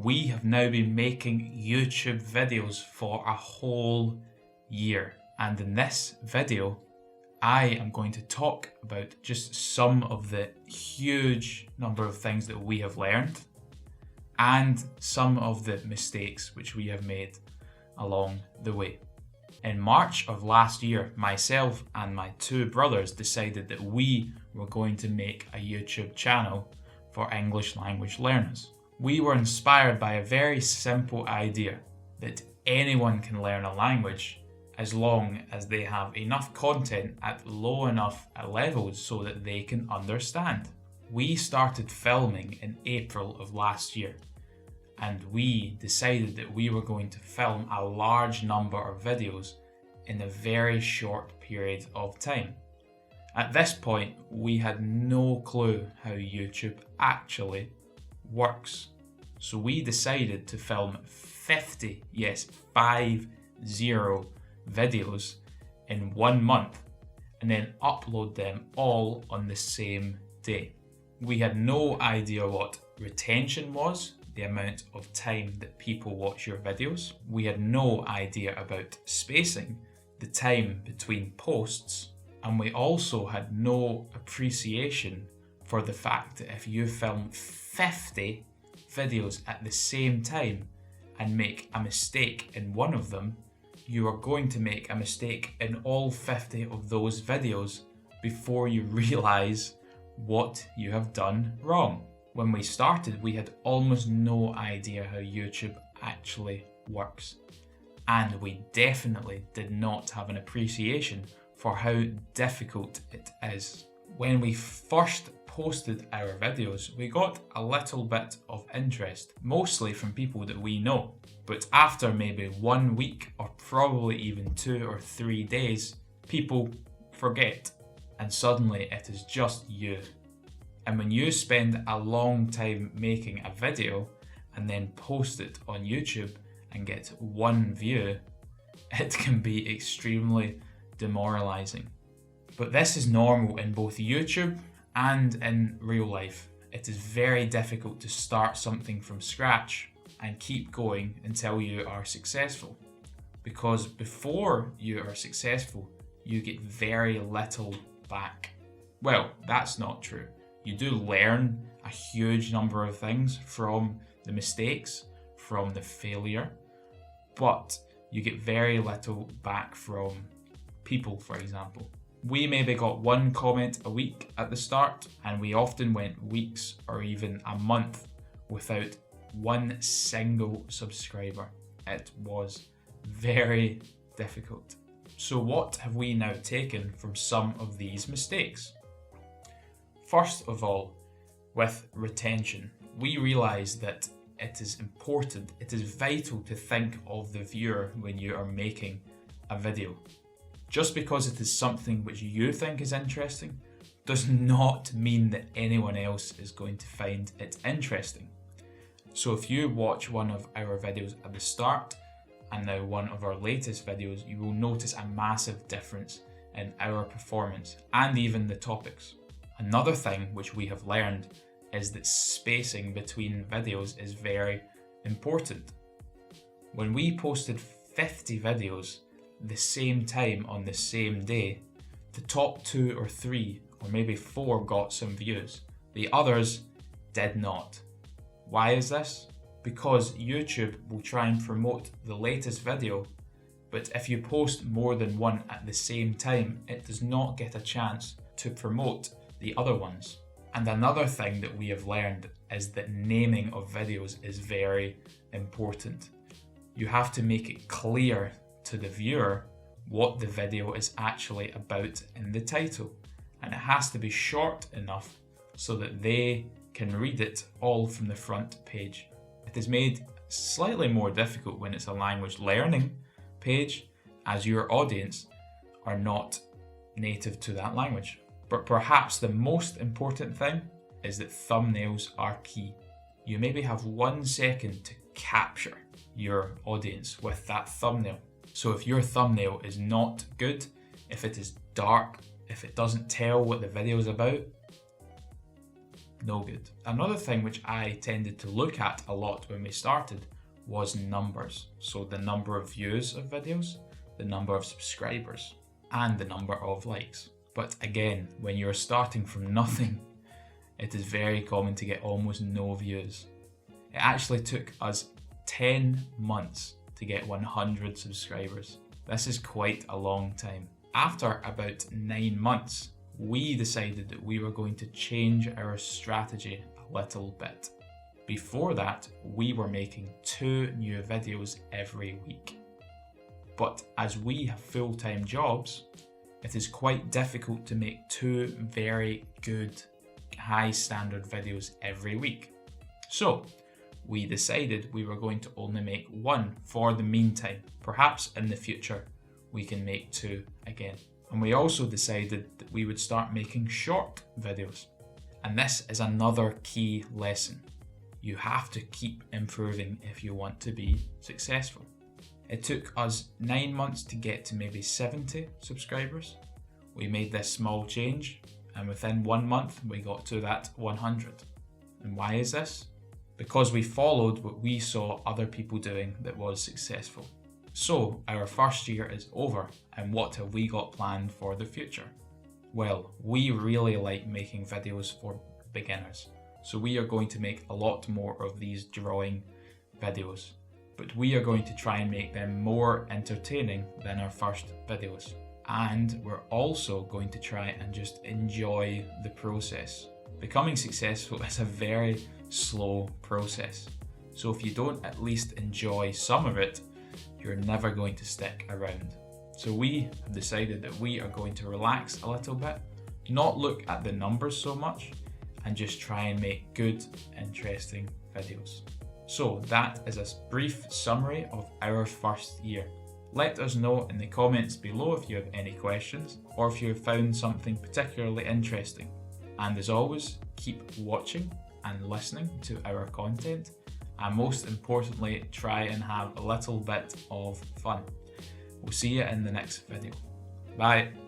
We have now been making YouTube videos for a whole year, and in this video I am going to talk about just some of the huge number of things that we have learned and some of the mistakes which we have made along the way. In March of last year, myself and my two brothers decided that we were going to make a YouTube channel for English language learners. We were inspired by a very simple idea that anyone can learn a language as long as they have enough content at low enough levels so that they can understand. We started filming in April of last year, and we decided that we were going to film a large number of videos in a very short period of time. At this point, we had no clue how YouTube actually works. So we decided to film 50, yes, 50 videos in 1 month and then upload them all on the same day. We had no idea what retention was, the amount of time that people watch your videos. We had no idea about spacing, the time between posts, and we also had no appreciation for the fact that if you film 50 videos at the same time and make a mistake in one of them, you are going to make a mistake in all 50 of those videos before you realize what you have done wrong. When we started, we had almost no idea how YouTube actually works, and we definitely did not have an appreciation for how difficult it is. When we first posted our videos, we got a little bit of interest, mostly from people that we know. But after maybe 1 week, or probably even 2 or 3 days, people forget, and suddenly it is just you. And when you spend a long time making a video and then post it on YouTube and get 1 view, it can be extremely demoralizing. But this is normal in both YouTube and in real life. It is very difficult to start something from scratch and keep going until you are successful. Because before you are successful, you get very little back. Well, that's not true. You do learn a huge number of things from the mistakes, from the failure, but you get very little back from people, for example. We maybe got 1 comment a week at the start, and we often went weeks or even a month without 1 single subscriber. It was very difficult. So what have we now taken from some of these mistakes? First of all, with retention, we realized that it is important, it is vital to think of the viewer when you are making a video. Just because it is something which you think is interesting does not mean that anyone else is going to find it interesting. So if you watch one of our videos at the start and now one of our latest videos, you will notice a massive difference in our performance and even the topics. Another thing which we have learned is that spacing between videos is very important. When we posted 50 videos the same time on the same day, the top 2 or 3 or maybe 4 got some views. The others did not. Why is this? Because YouTube will try and promote the latest video, but if you post more than one at the same time, it does not get a chance to promote the other ones. And another thing that we have learned is that naming of videos is very important. You have to make it clear to the viewer what the video is actually about in the title, and it has to be short enough so that they can read it all from the front page. It is made slightly more difficult when it's a language learning page, as your audience are not native to that language. But perhaps the most important thing is that thumbnails are key. You maybe have 1 second to capture your audience with that thumbnail. So if your thumbnail is not good, if it is dark, if it doesn't tell what the video is about, no good. Another thing which I tended to look at a lot when we started was numbers. So the number of views of videos, the number of subscribers, and the number of likes. But again, when you're starting from nothing, it is very common to get almost no views. It actually took us 10 months to get 100 subscribers. This is quite a long time. After about 9 months, we decided that we were going to change our strategy a little bit. Before that, we were making 2 new videos every week. But as we have full-time jobs, it is quite difficult to make 2 very good, high standard videos every week. So we decided we were going to only make 1 for the meantime. Perhaps in the future we can make 2 again. And we also decided that we would start making short videos. And this is another key lesson. You have to keep improving if you want to be successful. It took us 9 months to get to maybe 70 subscribers. We made this small change, and within 1 month we got to that 100. And why is this? Because we followed what we saw other people doing that was successful. So our first year is over, and what have we got planned for the future? Well, we really like making videos for beginners. So we are going to make a lot more of these drawing videos, but we are going to try and make them more entertaining than our first videos. And we're also going to try and just enjoy the process. Becoming successful is a very slow process. So if you don't at least enjoy some of it, you're never going to stick around. So we have decided that we are going to relax a little bit, not look at the numbers so much, and just try and make good, interesting videos. So that is a brief summary of our first year. Let us know in the comments below if you have any questions or if you have found something particularly interesting. And as always, keep watching and listening to our content, and most importantly, try and have a little bit of fun. We'll see you in the next video. Bye.